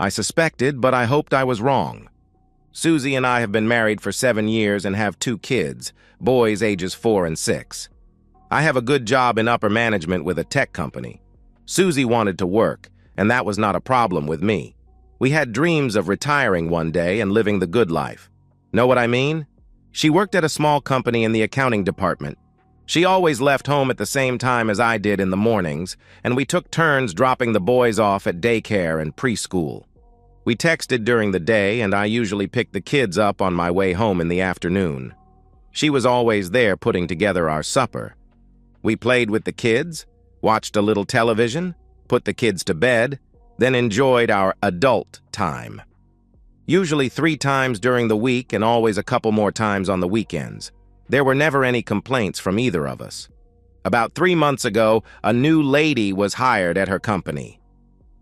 I suspected, but I hoped I was wrong. Susie and I have been married for 7 years and have 2 kids, boys ages 4 and 6. I have a good job in upper management with a tech company. Susie wanted to work, and that was not a problem with me. We had dreams of retiring one day and living the good life. Know what I mean? She worked at a small company in the accounting department. She always left home at the same time as I did in the mornings, and we took turns dropping the boys off at daycare and preschool. We texted during the day, and I usually picked the kids up on my way home in the afternoon. She was always there putting together our supper. We played with the kids, watched a little television, put the kids to bed, then enjoyed our adult time. Usually 3 times during the week and always a couple more times on the weekends. There were never any complaints from either of us. About 3 months ago, a new lady was hired at her company.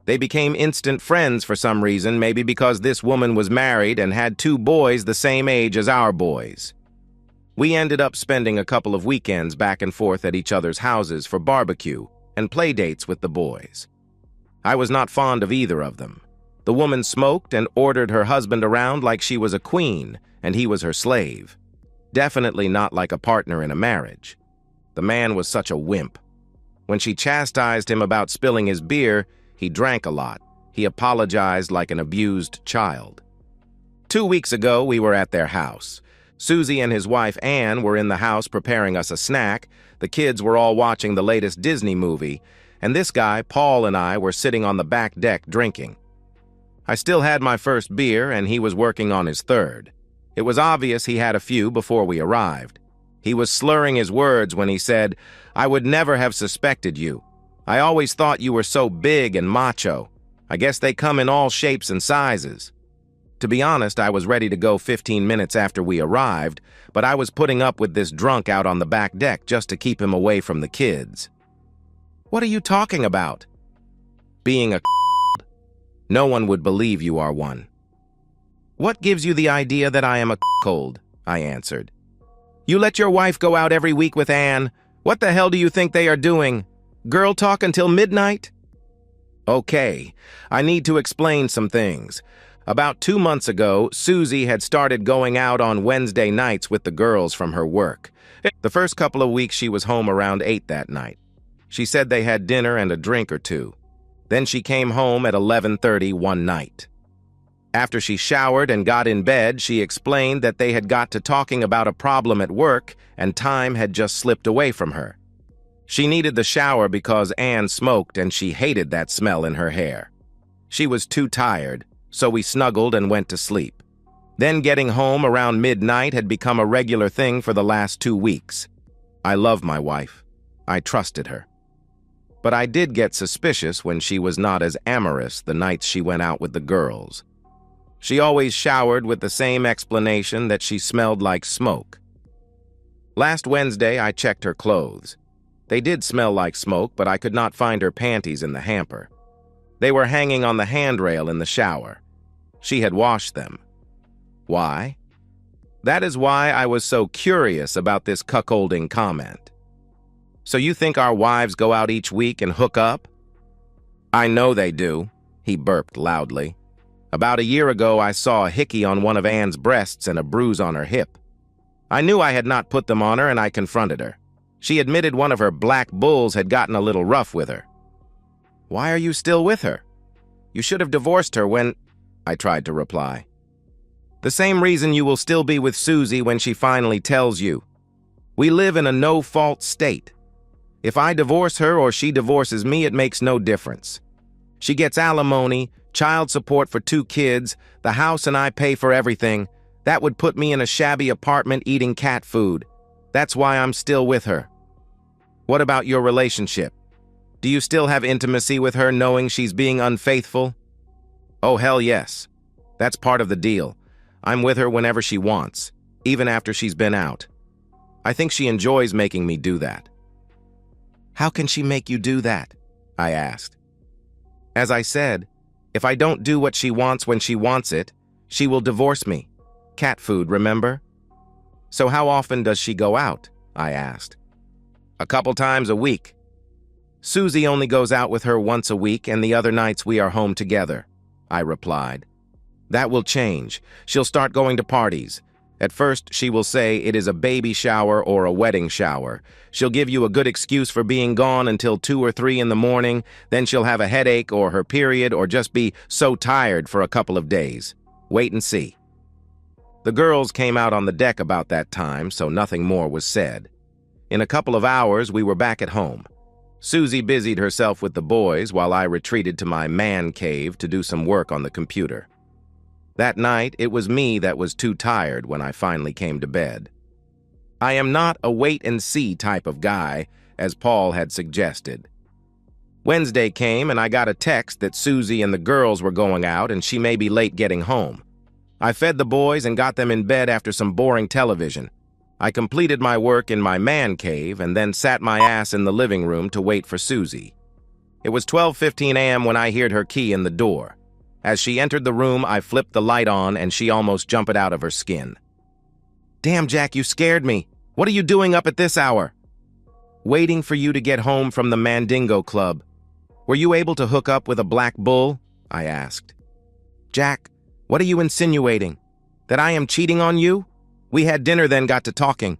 They became instant friends for some reason, maybe because this woman was married and had 2 boys the same age as our boys. We ended up spending a couple of weekends back and forth at each other's houses for barbecue and play dates with the boys. I was not fond of either of them. The woman smoked and ordered her husband around like she was a queen and he was her slave. Definitely not like a partner in a marriage. The man was such a wimp. When she chastised him about spilling his beer, he drank a lot. He apologized like an abused child. 2 weeks ago, we were at their house. Susie and his wife Anne were in the house preparing us a snack. The kids were all watching the latest Disney movie, and this guy, Paul, and I were sitting on the back deck drinking. I still had my first beer, and he was working on his third. It was obvious he had a few before we arrived. He was slurring his words when he said, "I would never have suspected you. I always thought you were so big and macho. I guess they come in all shapes and sizes." To be honest, I was ready to go 15 minutes after we arrived, but I was putting up with this drunk out on the back deck just to keep him away from the kids. "What are you talking about?" "Being a No one would believe you are one." "What gives you the idea that I am a cold?" I answered. "You let your wife go out every week with Anne. What the hell do you think they are doing? Girl talk until midnight?" "Okay, I need to explain some things. About 2 months ago, Susie had started going out on Wednesday nights with the girls from her work. The first couple of weeks she was home around 8 that night. She said they had dinner and a drink or two. Then she came home at 11:30 one night. After she showered and got in bed, she explained that they had got to talking about a problem at work and time had just slipped away from her. She needed the shower because Anne smoked and she hated that smell in her hair. She was too tired, so we snuggled and went to sleep. Then getting home around midnight had become a regular thing for the last 2 weeks. I love my wife. I trusted her. But I did get suspicious when she was not as amorous the nights she went out with the girls. She always showered with the same explanation that she smelled like smoke. Last Wednesday, I checked her clothes. They did smell like smoke, but I could not find her panties in the hamper. They were hanging on the handrail in the shower. She had washed them. Why? That is why I was so curious about this cuckolding comment. "So you think our wives go out each week and hook up?" "I know they do," he burped loudly. "About a year ago, I saw a hickey on one of Anne's breasts and a bruise on her hip. I knew I had not put them on her, and I confronted her. She admitted one of her black bulls had gotten a little rough with her." "Why are you still with her? You should have divorced her when—" I tried to reply. "The same reason you will still be with Susie when she finally tells you. We live in a no-fault state. If I divorce her or she divorces me, it makes no difference. She gets alimony, child support for 2 kids, the house and I pay for everything. That would put me in a shabby apartment eating cat food. That's why I'm still with her. What about your relationship? Do you still have intimacy with her knowing she's being unfaithful?" "Oh, hell yes. That's part of the deal. I'm with her whenever she wants, even after she's been out. I think she enjoys making me do that." "How can she make you do that?" I asked. "As I said, if I don't do what she wants when she wants it, she will divorce me. Cat food, remember?" "So how often does she go out?" I asked. "A couple times a week. Susie only goes out with her once a week, and the other nights we are home together. I replied. That will change. She'll start going to parties. At first, she will say it is a baby shower or a wedding shower. She'll give you a good excuse for being gone until 2 or 3 in the morning, then she'll have a headache or her period or just be so tired for a couple of days. Wait and see. The girls came out on the deck about that time, so nothing more was said. In a couple of hours, we were back at home. Susie busied herself with the boys while I retreated to my man cave to do some work on the computer. That night, it was me that was too tired when I finally came to bed. I am not a wait-and-see type of guy, as Paul had suggested. Wednesday came and I got a text that Susie and the girls were going out and she may be late getting home. I fed the boys and got them in bed after some boring television. I completed my work in my man cave and then sat my ass in the living room to wait for Susie. It was 12:15 a.m. when I heard her key in the door. As she entered the room, I flipped the light on and she almost jumped out of her skin. Damn, Jack, you scared me. What are you doing up at this hour? Waiting for you to get home from the Mandingo Club. Were you able to hook up with a black bull? I asked. Jack, what are you insinuating? That I am cheating on you? We had dinner then got to talking.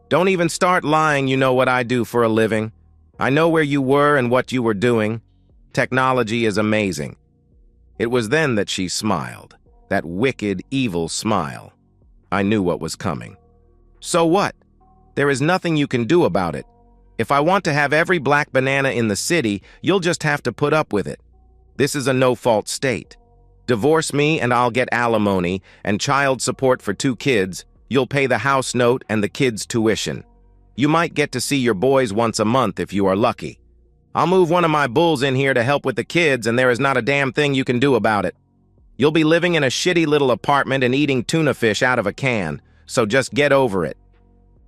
Don't even start lying, you know what I do for a living. I know where you were and what you were doing. Technology is amazing. It was then that she smiled, that wicked, evil smile. I knew what was coming. So what? There is nothing you can do about it. If I want to have every black banana in the city, you'll just have to put up with it. This is a no-fault state. Divorce me and I'll get alimony and child support for 2 kids. You'll pay the house note and the kids' tuition. You might get to see your boys once a month if you are lucky. I'll move one of my bulls in here to help with the kids and there is not a damn thing you can do about it. You'll be living in a shitty little apartment and eating tuna fish out of a can, so just get over it.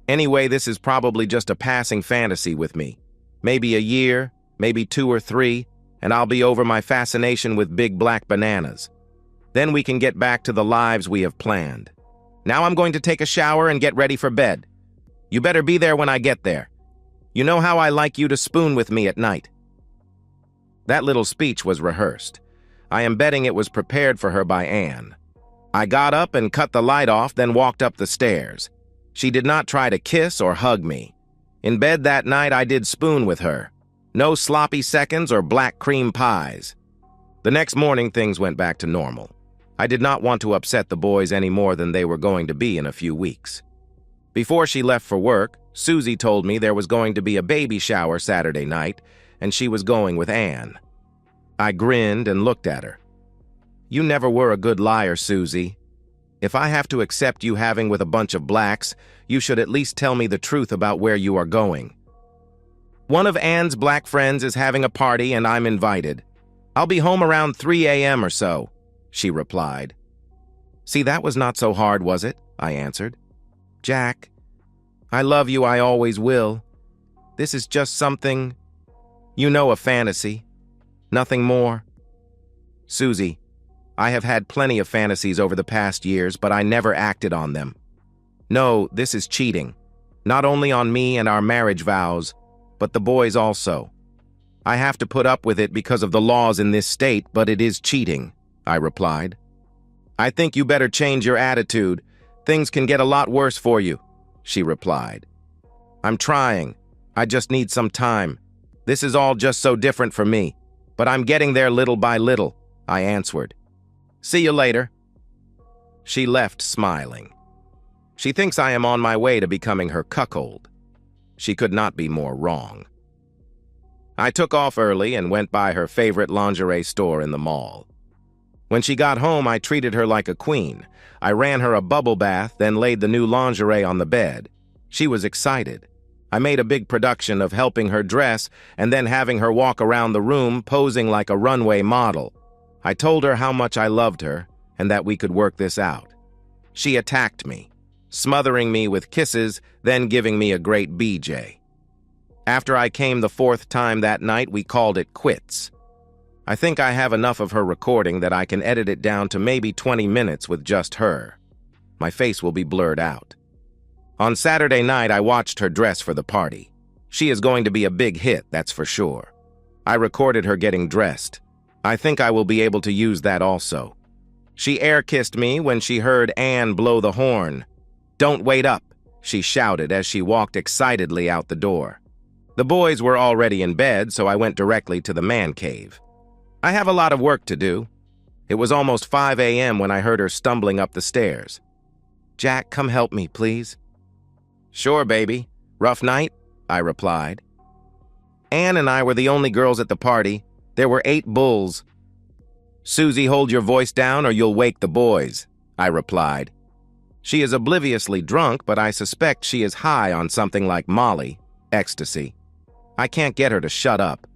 Anyway, this is probably just a passing fantasy with me. Maybe a year, maybe 2 or 3, and I'll be over my fascination with big black bananas. Then we can get back to the lives we have planned. Now I'm going to take a shower and get ready for bed. You better be there when I get there. You know how I like you to spoon with me at night. That little speech was rehearsed. I am betting it was prepared for her by Anne. I got up and cut the light off, then walked up the stairs. She did not try to kiss or hug me. In bed that night, I did spoon with her. No sloppy seconds or black cream pies. The next morning, things went back to normal. I did not want to upset the boys any more than they were going to be in a few weeks. Before she left for work, Susie told me there was going to be a baby shower Saturday night, and she was going with Anne. I grinned and looked at her. You never were a good liar, Susie. If I have to accept you having with a bunch of blacks, you should at least tell me the truth about where you are going. One of Anne's black friends is having a party and I'm invited. I'll be home around 3 a.m. or so, she replied. See, that was not so hard, was it? I answered. Jack, I love you, I always will. This is just something, you know, a fantasy. Nothing more. Susie, I have had plenty of fantasies over the past years, but I never acted on them. No, this is cheating. Not only on me and our marriage vows, but the boys also. I have to put up with it because of the laws in this state, but it is cheating, I replied. I think you better change your attitude. Things can get a lot worse for you, she replied. I'm trying. I just need some time. This is all just so different for me, but I'm getting there little by little, I answered. See you later. She left smiling. She thinks I am on my way to becoming her cuckold. She could not be more wrong. I took off early and went by her favorite lingerie store in the mall. When she got home, I treated her like a queen. I ran her a bubble bath, then laid the new lingerie on the bed. She was excited. I made a big production of helping her dress and then having her walk around the room posing like a runway model. I told her how much I loved her and that we could work this out. She attacked me, smothering me with kisses, then giving me a great BJ. After I came the 4th time that night, we called it quits. I think I have enough of her recording that I can edit it down to maybe 20 minutes with just her. My face will be blurred out. On Saturday night, I watched her dress for the party. She is going to be a big hit, that's for sure. I recorded her getting dressed. I think I will be able to use that also. She air-kissed me when she heard Anne blow the horn. "Don't wait up," she shouted as she walked excitedly out the door. The boys were already in bed, so I went directly to the man cave. I have a lot of work to do. It was almost 5 a.m. when I heard her stumbling up the stairs. "Jack, come help me, please." "Sure, baby. Rough night?" I replied. Anne and I were the only girls at the party. There were 8 bulls. "Susie, hold your voice down or you'll wake the boys," I replied. She is obliviously drunk, but I suspect she is high on something like Molly, ecstasy. I can't get her to shut up.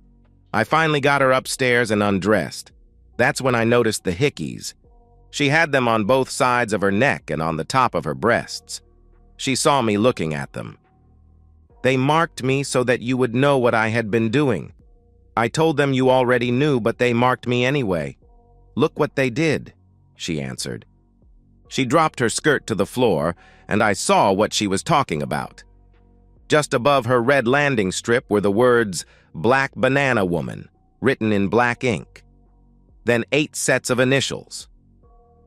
I finally got her upstairs and undressed. That's when I noticed the hickeys. She had them on both sides of her neck and on the top of her breasts. She saw me looking at them. "They marked me so that you would know what I had been doing. I told them you already knew, but they marked me anyway. Look what they did," she answered. She dropped her skirt to the floor, and I saw what she was talking about. Just above her red landing strip were the words, "Black Banana Woman," written in black ink. Then 8 sets of initials.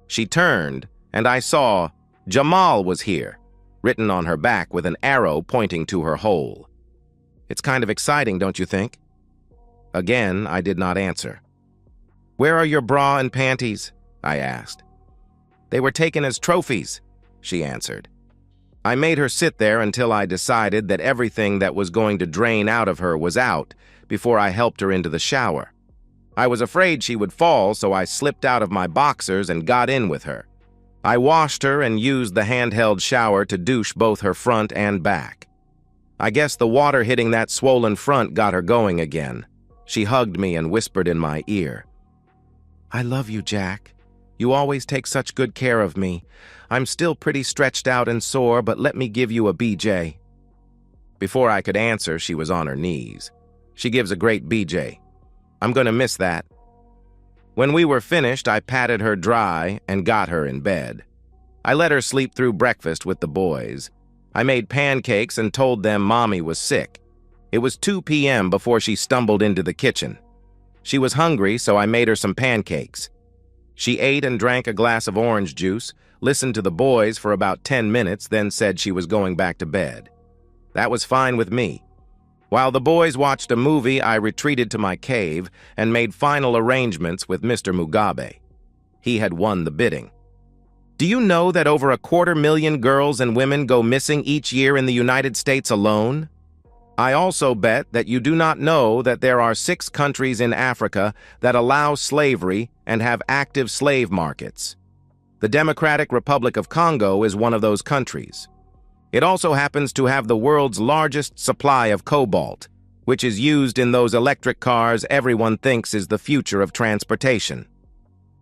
She turned, and I saw, "Jamal was here," written on her back with an arrow pointing to her hole. It's kind of exciting, don't you think? Again, I did not answer. "Where are your bra and panties?" I asked. "They were taken as trophies," she answered. I made her sit there until I decided that everything that was going to drain out of her was out before I helped her into the shower. I was afraid she would fall, so I slipped out of my boxers and got in with her. I washed her and used the handheld shower to douche both her front and back. I guess the water hitting that swollen front got her going again. She hugged me and whispered in my ear, "I love you, Jack. You always take such good care of me. I'm still pretty stretched out and sore, but let me give you a BJ." Before I could answer, she was on her knees. She gives a great BJ. I'm going to miss that. When we were finished, I patted her dry and got her in bed. I let her sleep through breakfast with the boys. I made pancakes and told them Mommy was sick. It was 2 p.m. before she stumbled into the kitchen. She was hungry, so I made her some pancakes. She ate and drank a glass of orange juice, listened to the boys for about 10 minutes, then said she was going back to bed. That was fine with me. While the boys watched a movie, I retreated to my cave and made final arrangements with Mr. Mugabe. He had won the bidding. Do you know that over 250,000 girls and women go missing each year in the United States alone? I also bet that you do not know that there are 6 countries in Africa that allow slavery and have active slave markets. The Democratic Republic of Congo is one of those countries. It also happens to have the world's largest supply of cobalt, which is used in those electric cars everyone thinks is the future of transportation.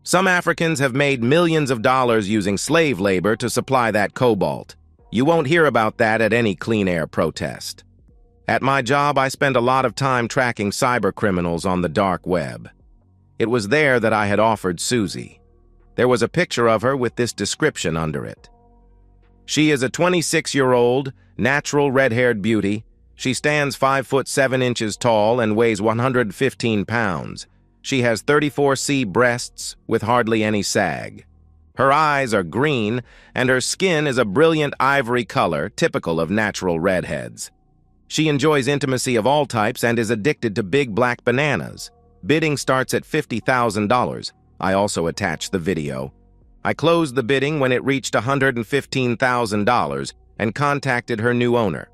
Some Africans have made millions of dollars using slave labor to supply that cobalt. You won't hear about that at any clean air protest. At my job, I spend a lot of time tracking cyber criminals on the dark web. It was there that I had offered Susie. There was a picture of her with this description under it. She is a 26-year-old, natural red-haired beauty. She stands 5'7" tall and weighs 115 pounds. She has 34C breasts with hardly any sag. Her eyes are green, and her skin is a brilliant ivory color, typical of natural redheads. She enjoys intimacy of all types and is addicted to big black bananas. Bidding starts at $50,000. I also attached the video. I closed the bidding when it reached $115,000 and contacted her new owner.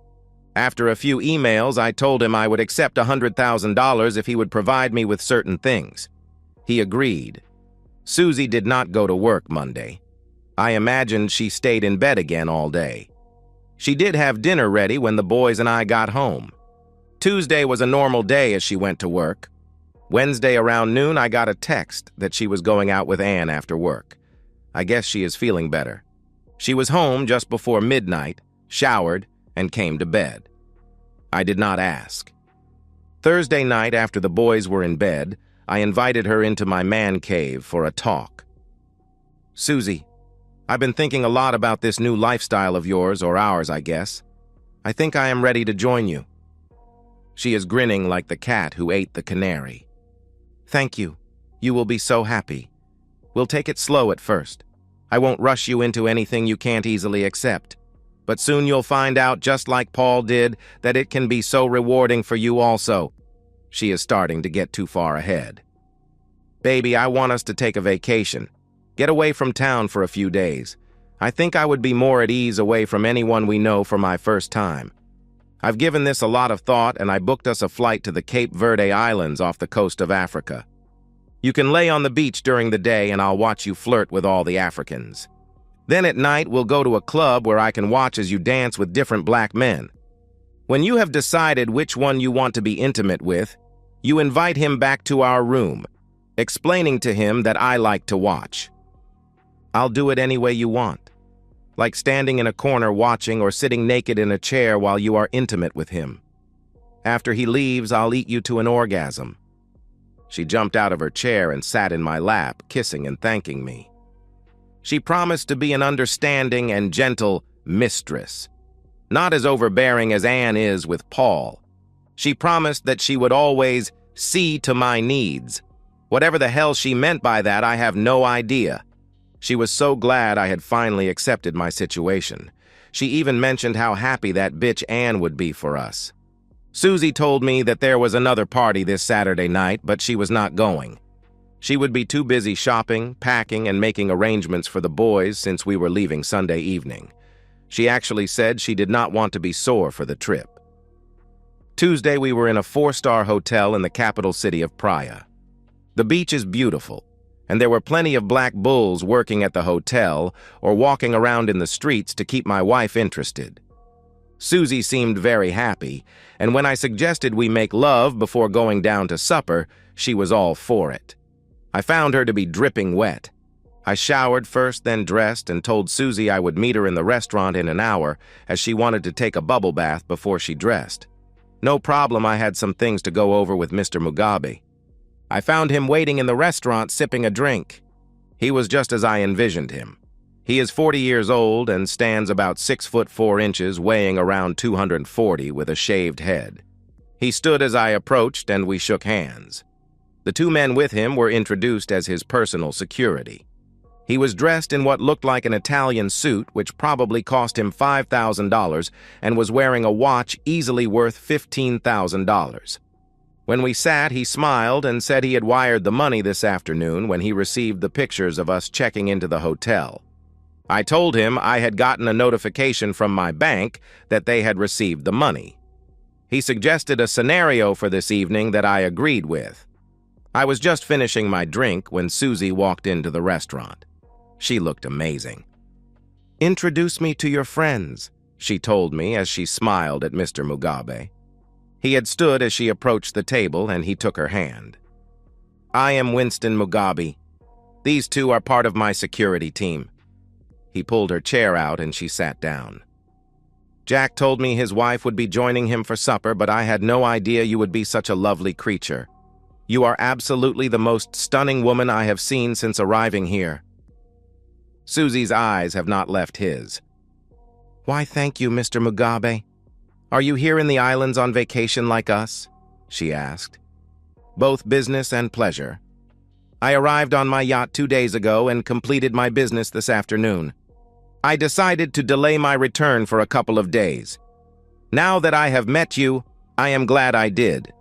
After a few emails, I told him I would accept $100,000 if he would provide me with certain things. He agreed. Susie did not go to work Monday. I imagined she stayed in bed again all day. She did have dinner ready when the boys and I got home. Tuesday was a normal day as she went to work. Wednesday around noon, I got a text that she was going out with Anne after work. I guess she is feeling better. She was home just before midnight, showered, and came to bed. I did not ask. Thursday night, after the boys were in bed, I invited her into my man cave for a talk. "Susie, I've been thinking a lot about this new lifestyle of yours, or ours, I guess. I think I am ready to join you." She is grinning like the cat who ate the canary. "Thank you. You will be so happy. We'll take it slow at first. I won't rush you into anything you can't easily accept. But soon you'll find out, just like Paul did, that it can be so rewarding for you also. She is starting to get too far ahead. Baby, I want us to take a vacation. Get away from town for a few days. I think I would be more at ease away from anyone we know for my first time. I've given this a lot of thought, and I booked us a flight to the Cape Verde Islands off the coast of Africa. You can lay on the beach during the day and I'll watch you flirt with all the Africans. Then at night we'll go to a club where I can watch as you dance with different black men. When you have decided which one you want to be intimate with, you invite him back to our room, explaining to him that I like to watch. I'll do it any way you want, like standing in a corner watching or sitting naked in a chair while you are intimate with him. After he leaves, I'll eat you to an orgasm. She jumped out of her chair and sat in my lap, kissing and thanking me. She promised to be an understanding and gentle mistress, not as overbearing as Anne is with Paul. She promised that she would always see to my needs. Whatever the hell she meant by that, I have no idea. She was so glad I had finally accepted my situation. She even mentioned how happy that bitch Anne would be for us. Susie told me that there was another party this Saturday night, but she was not going. She would be too busy shopping, packing, and making arrangements for the boys since we were leaving Sunday evening. She actually said she did not want to be sore for the trip. Tuesday, we were in a 4-star hotel in the capital city of Praia. The beach is beautiful, and there were plenty of black bulls working at the hotel or walking around in the streets to keep my wife interested. Susie seemed very happy, and when I suggested we make love before going down to supper, she was all for it. I found her to be dripping wet. I showered first, then dressed, and told Susie I would meet her in the restaurant in an hour, as she wanted to take a bubble bath before she dressed. No problem, I had some things to go over with Mr. Mugabe. I found him waiting in the restaurant sipping a drink. He was just as I envisioned him. He is 40 years old and stands about 6 foot 4 inches, weighing around 240 with a shaved head. He stood as I approached and we shook hands. The 2 men with him were introduced as his personal security. He was dressed in what looked like an Italian suit, which probably cost him $5,000, and was wearing a watch easily worth $15,000. When we sat, he smiled and said he had wired the money this afternoon when he received the pictures of us checking into the hotel. I told him I had gotten a notification from my bank that they had received the money. He suggested a scenario for this evening that I agreed with. I was just finishing my drink when Susie walked into the restaurant. She looked amazing. "Introduce me to your friends," she told me as she smiled at Mr. Mugabe. He had stood as she approached the table and he took her hand. "I am Winston Mugabe. These 2 are part of my security team." He pulled her chair out and she sat down. "Jack told me his wife would be joining him for supper, but I had no idea you would be such a lovely creature. You are absolutely the most stunning woman I have seen since arriving here." Susie's eyes have not left his. "Why, thank you, Mr. Mugabe. Are you here in the islands on vacation like us?" she asked. "Both business and pleasure. I arrived on my yacht 2 days ago and completed my business this afternoon. I decided to delay my return for a couple of days. Now that I have met you, I am glad I did."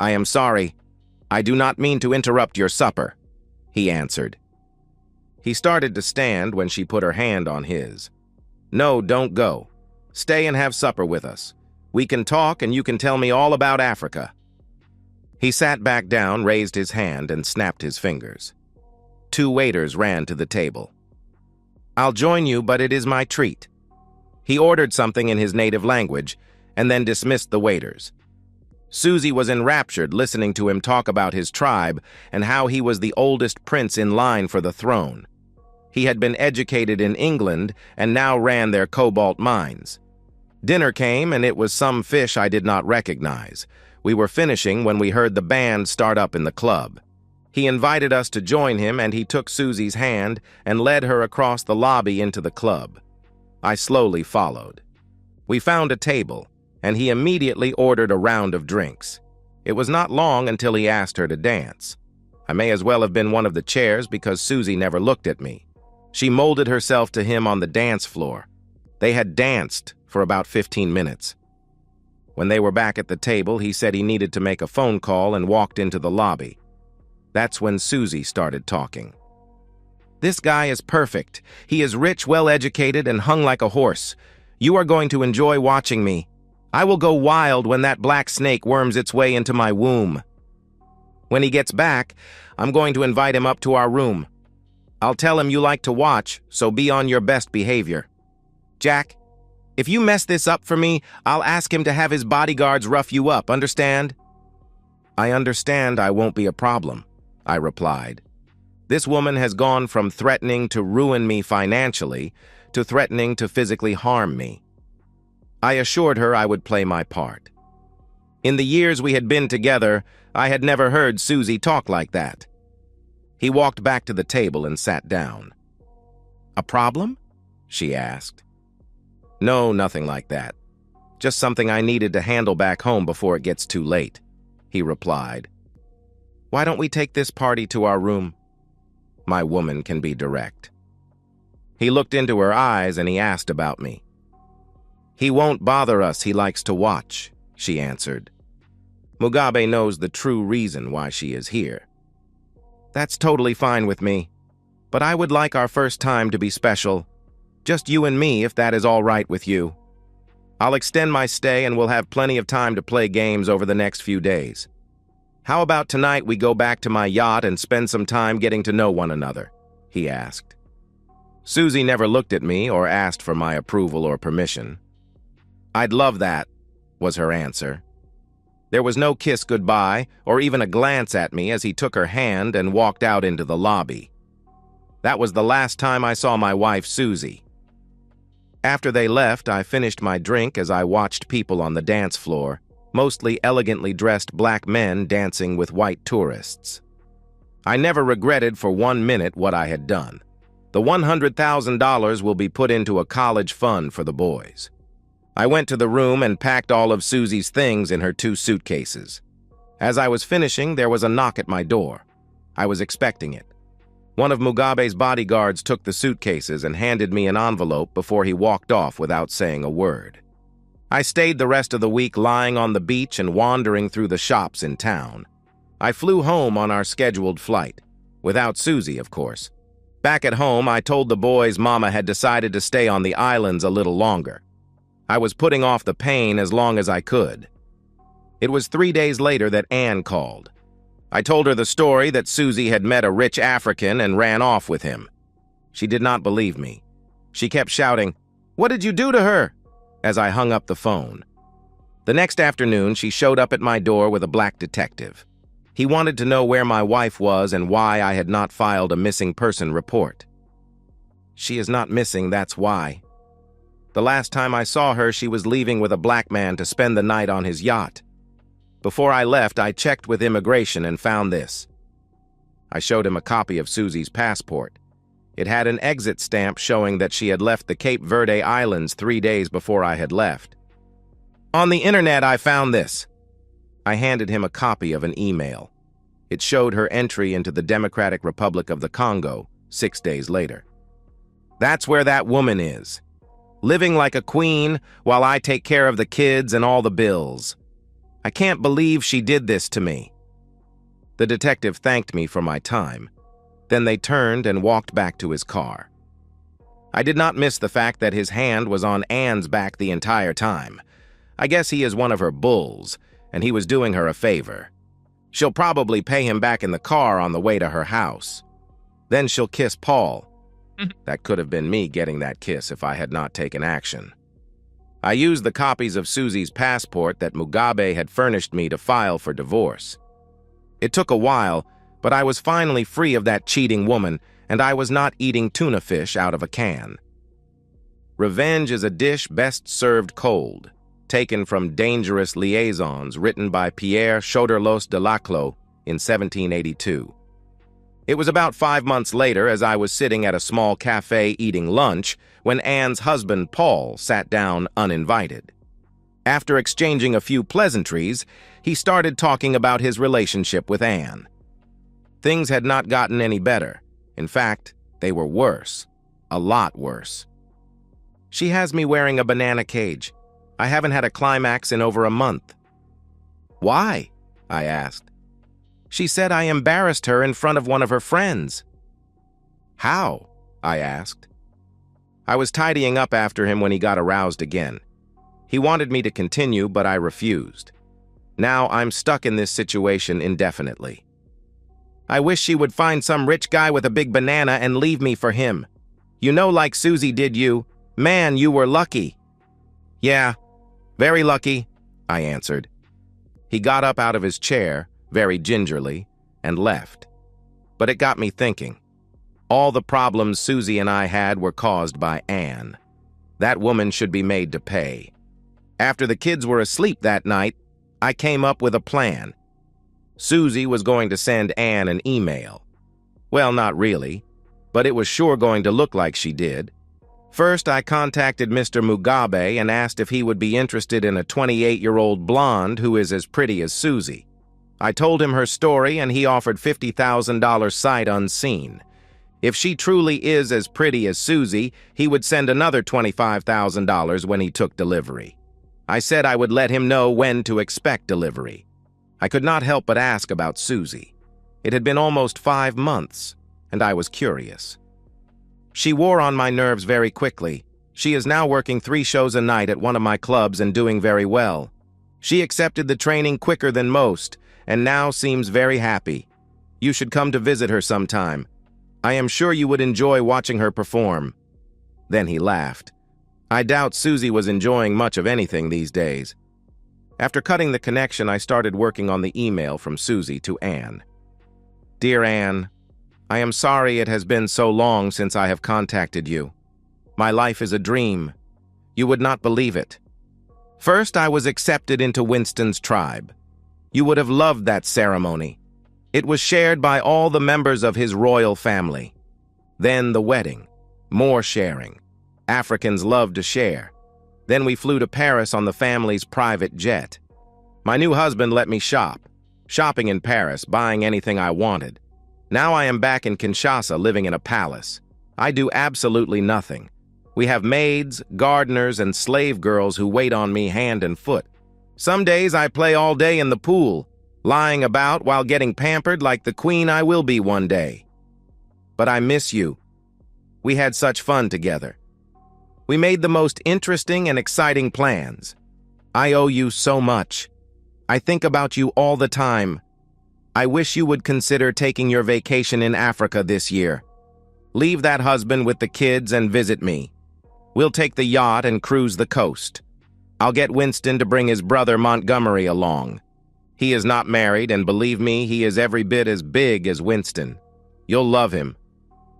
"I am sorry. I do not mean to interrupt your supper," he answered. He started to stand when she put her hand on his. "No, don't go. Stay and have supper with us. We can talk and you can tell me all about Africa." He sat back down, raised his hand, and snapped his fingers. 2 waiters ran to the table. "I'll join you, but it is my treat." He ordered something in his native language and then dismissed the waiters. Susie was enraptured listening to him talk about his tribe and how he was the oldest prince in line for the throne. He had been educated in England and now ran their cobalt mines. Dinner came, and it was some fish I did not recognize. We were finishing when we heard the band start up in the club. He invited us to join him, and he took Susie's hand and led her across the lobby into the club. I slowly followed. We found a table, and he immediately ordered a round of drinks. It was not long until he asked her to dance. I may as well have been one of the chairs because Susie never looked at me. She molded herself to him on the dance floor. They had danced for about 15 minutes. When they were back at the table, he said he needed to make a phone call and walked into the lobby. That's when Susie started talking. "This guy is perfect. He is rich, well-educated, and hung like a horse. You are going to enjoy watching me. I will go wild when that black snake worms its way into my womb. When he gets back, I'm going to invite him up to our room. I'll tell him you like to watch, so be on your best behavior. Jack, if you mess this up for me, I'll ask him to have his bodyguards rough you up, understand?" "I understand I won't be a problem," I replied. This woman has gone from threatening to ruin me financially to threatening to physically harm me. I assured her I would play my part. In the years we had been together, I had never heard Susie talk like that. He walked back to the table and sat down. "A problem?" she asked. "No, nothing like that. Just something I needed to handle back home before it gets too late," he replied. "Why don't we take this party to our room? My woman can be direct." He looked into her eyes and he asked about me. "He won't bother us, he likes to watch," she answered. "Mugabe knows the true reason why she is here." "That's totally fine with me, but I would like our first time to be special. Just you and me, if that is all right with you. I'll extend my stay and we'll have plenty of time to play games over the next few days. How about tonight we go back to my yacht and spend some time getting to know one another?" he asked. Susie never looked at me or asked for my approval or permission. "I'd love that," was her answer. There was no kiss goodbye or even a glance at me as he took her hand and walked out into the lobby. That was the last time I saw my wife, Susie. After they left, I finished my drink as I watched people on the dance floor, mostly elegantly dressed black men dancing with white tourists. I never regretted for 1 minute what I had done. The $100,000 will be put into a college fund for the boys. I went to the room and packed all of Susie's things in her 2 suitcases. As I was finishing, there was a knock at my door. I was expecting it. One of Mugabe's bodyguards took the suitcases and handed me an envelope before he walked off without saying a word. I stayed the rest of the week lying on the beach and wandering through the shops in town. I flew home on our scheduled flight. Without Susie, of course. Back at home, I told the boys Mama had decided to stay on the islands a little longer. I was putting off the pain as long as I could. It was 3 days later that Anne called. I told her the story that Susie had met a rich African and ran off with him. She did not believe me. She kept shouting, "What did you do to her?" as I hung up the phone. The next afternoon, she showed up at my door with a black detective. He wanted to know where my wife was and why I had not filed a missing person report. "She is not missing, that's why. The last time I saw her, she was leaving with a black man to spend the night on his yacht. Before I left, I checked with immigration and found this." I showed him a copy of Susie's passport. It had an exit stamp showing that she had left the Cape Verde Islands 3 days before I had left. "On the internet, I found this." I handed him a copy of an email. It showed her entry into the Democratic Republic of the Congo 6 days later. "That's where that woman is. Living like a queen while I take care of the kids and all the bills. I can't believe she did this to me." The detective thanked me for my time. Then they turned and walked back to his car. I did not miss the fact that his hand was on Anne's back the entire time. I guess he is one of her bulls, and he was doing her a favor. She'll probably pay him back in the car on the way to her house. Then she'll kiss Paul. That could have been me getting that kiss if I had not taken action. I used the copies of Susie's passport that Mugabe had furnished me to file for divorce. It took a while, but I was finally free of that cheating woman, and I was not eating tuna fish out of a can. Revenge is a dish best served cold, taken from Dangerous Liaisons, written by Pierre Choderlos de Laclos in 1782. It was about 5 months later, as I was sitting at a small cafe eating lunch, when Anne's husband, Paul, sat down uninvited. After exchanging a few pleasantries, he started talking about his relationship with Anne. Things had not gotten any better. In fact, they were worse. A lot worse. She has me wearing a banana cage. I haven't had a climax in over a month. Why? I asked. She said I embarrassed her in front of one of her friends. How? I asked. I was tidying up after him when he got aroused again. He wanted me to continue, but I refused. Now I'm stuck in this situation indefinitely. I wish she would find some rich guy with a big banana and leave me for him. You know, like Susie did you. Man, you were lucky. Yeah, very lucky, I answered. He got up out of his chair, very gingerly, and left. But it got me thinking. All the problems Susie and I had were caused by Anne. That woman should be made to pay. After the kids were asleep that night, I came up with a plan. Susie was going to send Anne an email. Well, not really, but it was sure going to look like she did. First, I contacted Mr. Mugabe and asked if he would be interested in a 28-year-old blonde who is as pretty as Susie. I told him her story and he offered $50,000 sight unseen. If she truly is as pretty as Susie, he would send another $25,000 when he took delivery. I said I would let him know when to expect delivery. I could not help but ask about Susie. It had been almost 5 months, and I was curious. She wore on my nerves very quickly. She is now working 3 shows a night at one of my clubs and doing very well. She accepted the training quicker than most, and now seems very happy. You should come to visit her sometime. I am sure you would enjoy watching her perform. Then he laughed. I doubt Susie was enjoying much of anything these days. After cutting the connection, I started working on the email from Susie to Anne. Dear Anne, I am sorry it has been so long since I have contacted you. My life is a dream. You would not believe it. First, I was accepted into Winston's tribe. You would have loved that ceremony. It was shared by all the members of his royal family. Then the wedding. More sharing. Africans love to share. Then we flew to Paris on the family's private jet. My new husband let me shop. Shopping in Paris, buying anything I wanted. Now I am back in Kinshasa living in a palace. I do absolutely nothing. We have maids, gardeners, and slave girls who wait on me hand and foot. Some days I play all day in the pool, lying about while getting pampered like the queen I will be one day. But I miss you. We had such fun together. We made the most interesting and exciting plans. I owe you so much. I think about you all the time. I wish you would consider taking your vacation in Africa this year. Leave that husband with the kids and visit me. We'll take the yacht and cruise the coast. I'll get Winston to bring his brother Montgomery along. He is not married, and believe me, he is every bit as big as Winston. You'll love him.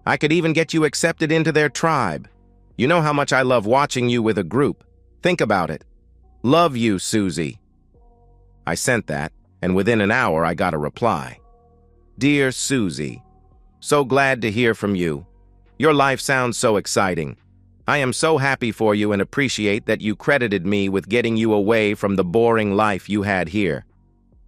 I could even get you accepted into their tribe. You know how much I love watching you with a group. Think about it. Love you, Susie. I sent that, and within an hour I got a reply. Dear Susie, so glad to hear from you. Your life sounds so exciting. I am so happy for you and appreciate that you credited me with getting you away from the boring life you had here.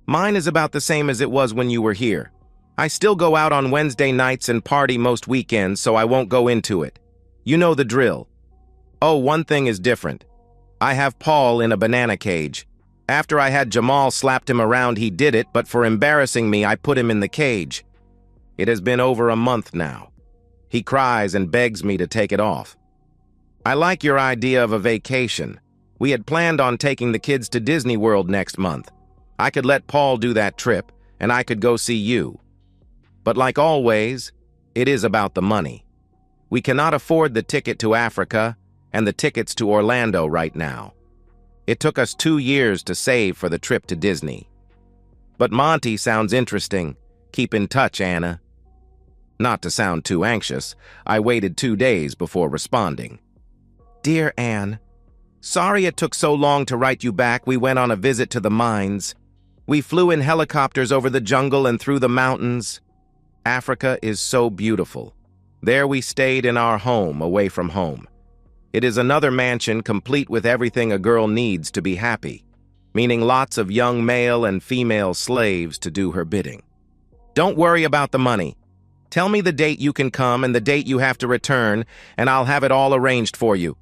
Mine is about the same as it was when you were here. I still go out on Wednesday nights and party most weekends, so I won't go into it. You know the drill. Oh, one thing is different. I have Paul in a banana cage. After I had Jamal slapped him around, he did it, but for embarrassing me, I put him in the cage. It has been over a month now. He cries and begs me to take it off. I like your idea of a vacation. We had planned on taking the kids to Disney World next month. I could let Paul do that trip, and I could go see you. But like always, it is about the money. We cannot afford the ticket to Africa and the tickets to Orlando right now. It took us 2 years to save for the trip to Disney. But Monty sounds interesting. Keep in touch, Anna. Not to sound too anxious, I waited 2 days before responding. Dear Anne, sorry it took so long to write you back. We went on a visit to the mines. We flew in helicopters over the jungle and through the mountains. Africa is so beautiful. There we stayed in our home, away from home. It is another mansion complete with everything a girl needs to be happy, meaning lots of young male and female slaves to do her bidding. Don't worry about the money. Tell me the date you can come and the date you have to return, and I'll have it all arranged for you.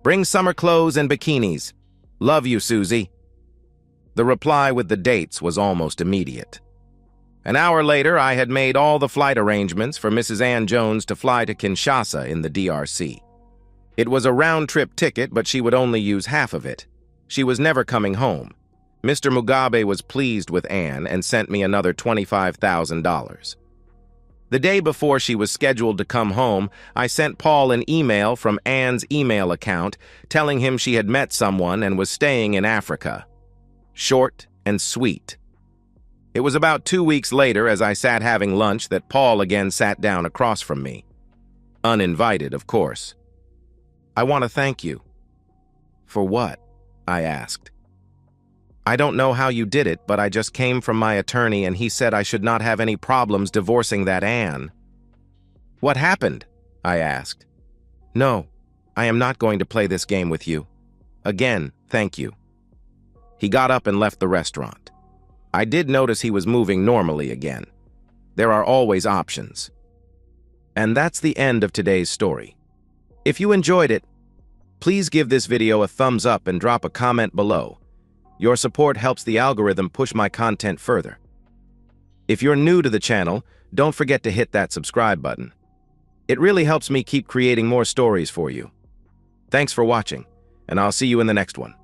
Bring summer clothes and bikinis. Love you, Susie." The reply with the dates was almost immediate. An hour later, I had made all the flight arrangements for Mrs. Ann Jones to fly to Kinshasa in the DRC. It was a round-trip ticket, but she would only use half of it. She was never coming home. Mr. Mugabe was pleased with Ann and sent me another $25,000. The day before she was scheduled to come home, I sent Paul an email from Ann's email account telling him she had met someone and was staying in Africa. Short and sweet. It was about 2 weeks later, as I sat having lunch, that Paul again sat down across from me. Uninvited, of course. "I want to thank you." "For what?" I asked. "I don't know how you did it, but I just came from my attorney and he said I should not have any problems divorcing that Ann." "What happened?" I asked. "No, I am not going to play this game with you. Again, thank you." He got up and left the restaurant. I did notice he was moving normally again. There are always options. And that's the end of today's story. If you enjoyed it, please give this video a thumbs up and drop a comment below. Your support helps the algorithm push my content further. If you're new to the channel, don't forget to hit that subscribe button. It really helps me keep creating more stories for you. Thanks for watching, and I'll see you in the next one.